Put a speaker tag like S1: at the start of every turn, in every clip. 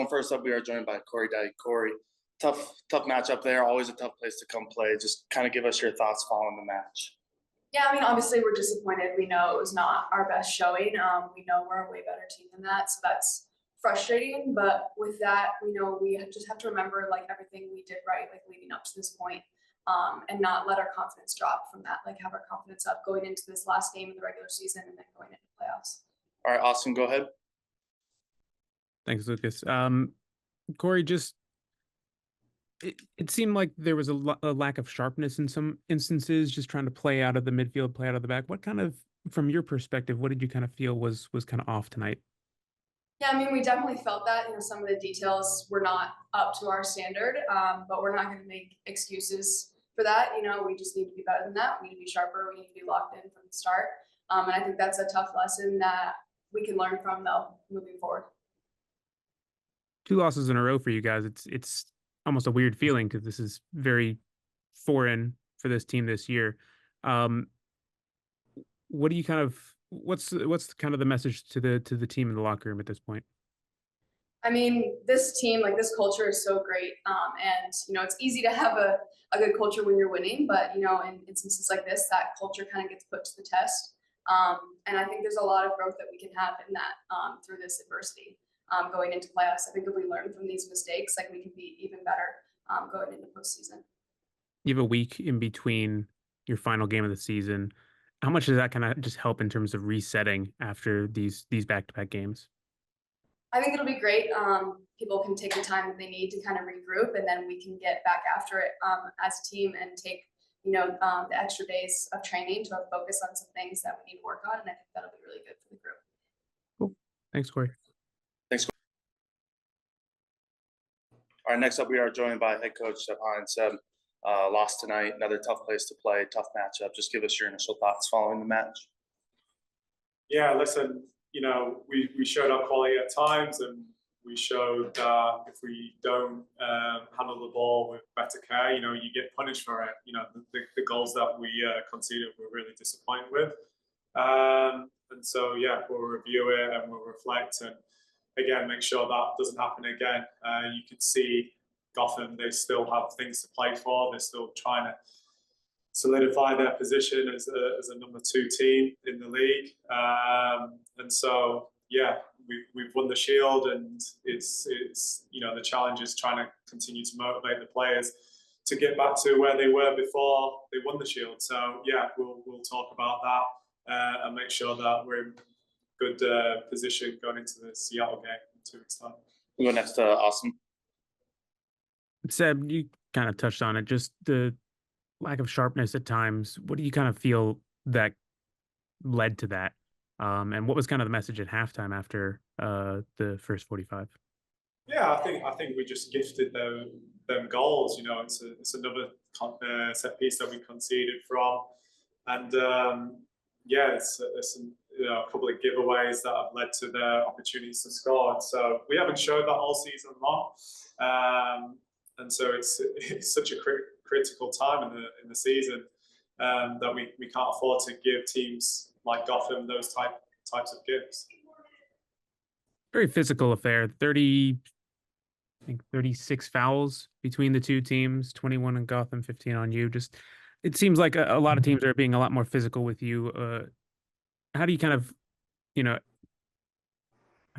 S1: first up, we are joined by Cori Dyke. Cori, tough matchup there. Always a tough place to come play. Just kind of give us your thoughts following the match.
S2: Yeah, I mean, obviously we're disappointed. We know it was not our best showing. We know we're a way better team than that, so that's frustrating. But with that, we know we just have to remember like everything we did right, like leading up to this point, and not let our confidence drop from that. Like have our confidence up going into this last game of the regular season and then going into playoffs.
S1: All right, Austin, go ahead.
S3: Thanks, Lucas. Cori, just it seemed like there was a lack of sharpness in some instances, just trying to play out of the midfield, play out of the back. What kind of, from your perspective, what did you kind of feel was kind of off tonight?
S2: Yeah, I mean, we definitely felt that. Some of the details were not up to our standard, but we're not going to make excuses for that. We just need to be better than that. We need to be sharper. We need to be locked in from the start. And I think that's a tough lesson that we can learn from, though, moving forward.
S3: 2 losses in a row for you guys. It's almost a weird feeling because this is very foreign for this team this year. What do you kind of what's kind of the message to the team in the locker room at this point?
S2: I mean, this team, like this culture is so great. And it's easy to have a good culture when you're winning, but in instances like this, that culture kind of gets put to the test. And I think there's a lot of growth that we can have in that through this adversity. Going into playoffs, I think if we learn from these mistakes, like we can be even better going into postseason.
S3: You have a week in between your final game of the season. How much does that kind of just help in terms of resetting after these back-to-back games?
S2: I think it'll be great. People can take the time that they need to kind of regroup, and then we can get back after it as a team and take the extra days of training to focus on some things that we need to work on, and I think that'll be really good for the group.
S3: Cool. Thanks, Cori.
S1: Thanks. All right, next up, we are joined by head coach Seb Hines. Seb, lost tonight, another tough place to play, tough matchup. Just give us your initial thoughts following the match.
S4: Yeah, listen, we showed our quality at times, and we showed that if we don't handle the ball with better care, you get punished for it. The goals that we conceded, we're really disappointed with. And so, yeah, we'll review it and we'll reflect and, again, make sure that doesn't happen again. You can see Gotham, they still have things to play for. They're still trying to solidify their position as a number 2 team in the league. And so, yeah, we've won the Shield, and it's the challenge is trying to continue to motivate the players to get back to where they were before they won the Shield. So, yeah, we'll talk about that and make sure that we're in good position going into the Seattle game in 2 weeks' time.
S1: We'll go next to Austin.
S3: Seb, you kind of touched on it, just the lack of sharpness at times. What do you kind of feel that led to that? And what was kind of the message at halftime after the first 45?
S4: Yeah, I think we just gifted them goals. It's another set piece that we conceded from, and yeah, it's a couple of giveaways that have led to their opportunities to score. And so we haven't showed that all season long, and so it's such a critical time in the season that we can't afford to give teams like Gotham those types of gifts.
S3: Very physical affair. 36 fouls between the 2 teams, 21 on Gotham, 15 on you. Just, it seems like a lot of teams are being a lot more physical with you. How do you kind of, I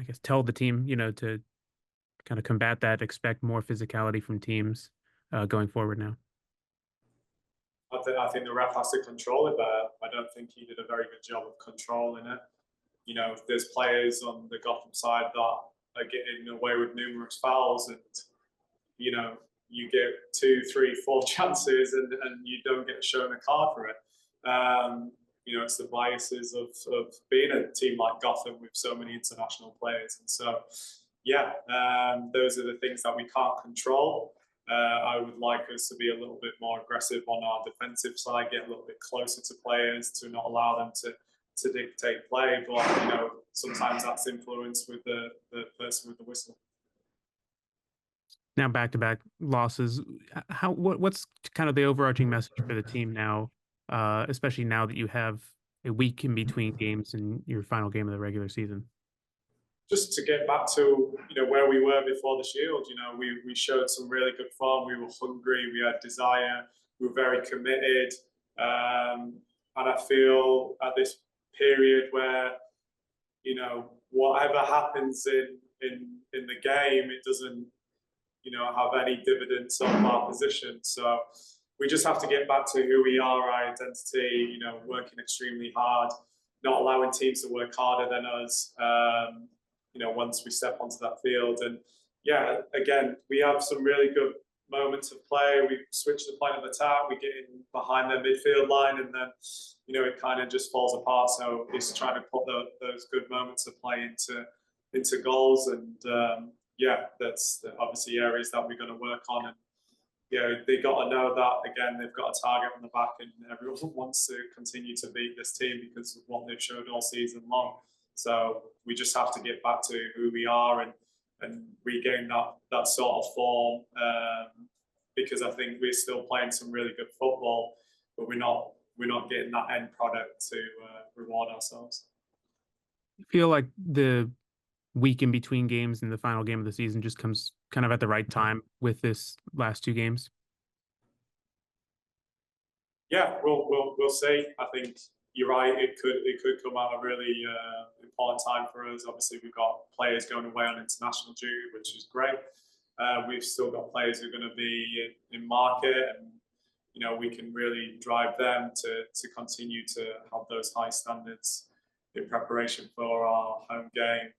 S3: guess, tell the team, to kind of combat that, expect more physicality from teams going forward now?
S4: I think the ref has to control it better. I don't think he did a very good job of controlling it. If there's players on the Gotham side that are getting away with numerous fouls, and you get 2, 3, 4 chances and you don't get shown a card for it. It's the biases of being a team like Gotham with so many international players. And so, yeah, those are the things that we can't control. I would like us to be a little bit more aggressive on our defensive side, get a little bit closer to players, to not allow them to dictate play. But sometimes that's influenced with the person with the whistle.
S3: Now back-to-back losses. What's kind of the overarching message for the team now, especially now that you have a week in between games and your final game of the regular season?
S4: just to get back to where we were before the Shield. We showed some really good form. We were hungry. We had desire. We were very committed. And I feel at this period where whatever happens in the game, it doesn't have any dividends on our position. So we just have to get back to who we are, our identity. Working extremely hard, not allowing teams to work harder than us. Once we step onto that field, and yeah, again, we have some really good moments of play. We switch the point of attack, we get in behind their midfield line, and then it kind of just falls apart. So it's trying to put those good moments of play into goals, and that's obviously areas that we're going to work on. And they got to know that again, they've got a target on the back, and everyone wants to continue to beat this team because of what they've showed all season long. So we just have to get back to who we are and regain that sort of form, because I think we're still playing some really good football, but we're not getting that end product to reward ourselves.
S3: I feel like the week in between games and the final game of the season just comes kind of at the right time with this last two games.
S4: Yeah, we'll see. I think you're right. It could come at a really important time for us. Obviously, we've got players going away on international duty, which is great. We've still got players who are going to be in market, and we can really drive them to continue to have those high standards in preparation for our home game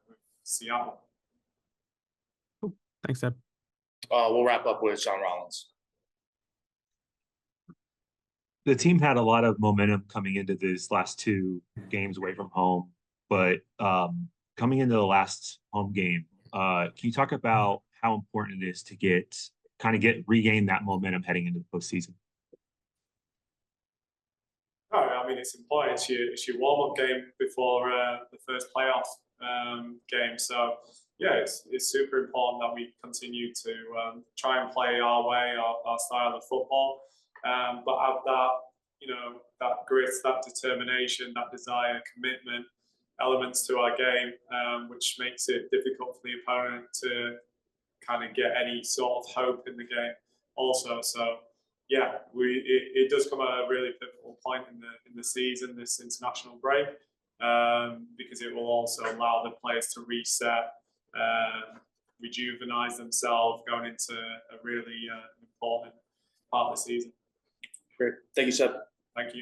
S4: with Seattle.
S3: Cool. Thanks, Seb.
S1: We'll wrap up with Sean Rollins.
S5: The team had a lot of momentum coming into these last two games away from home, but coming into the last home game, can you talk about how important it is to regain that momentum heading into the postseason?
S4: Oh, I mean, it's important. It's your warm-up game before the first playoff game. So yeah, it's super important that we continue to try and play our way, our style of football. But have that, that grit, that determination, that desire, commitment elements to our game, which makes it difficult for the opponent to kind of get any sort of hope in the game also. So yeah, it does come at a really pivotal point in the season, this international break, because it will also allow the players to reset, rejuvenise themselves going into a really important part of the season.
S1: Great. Thank you, Seb.
S4: Thank you.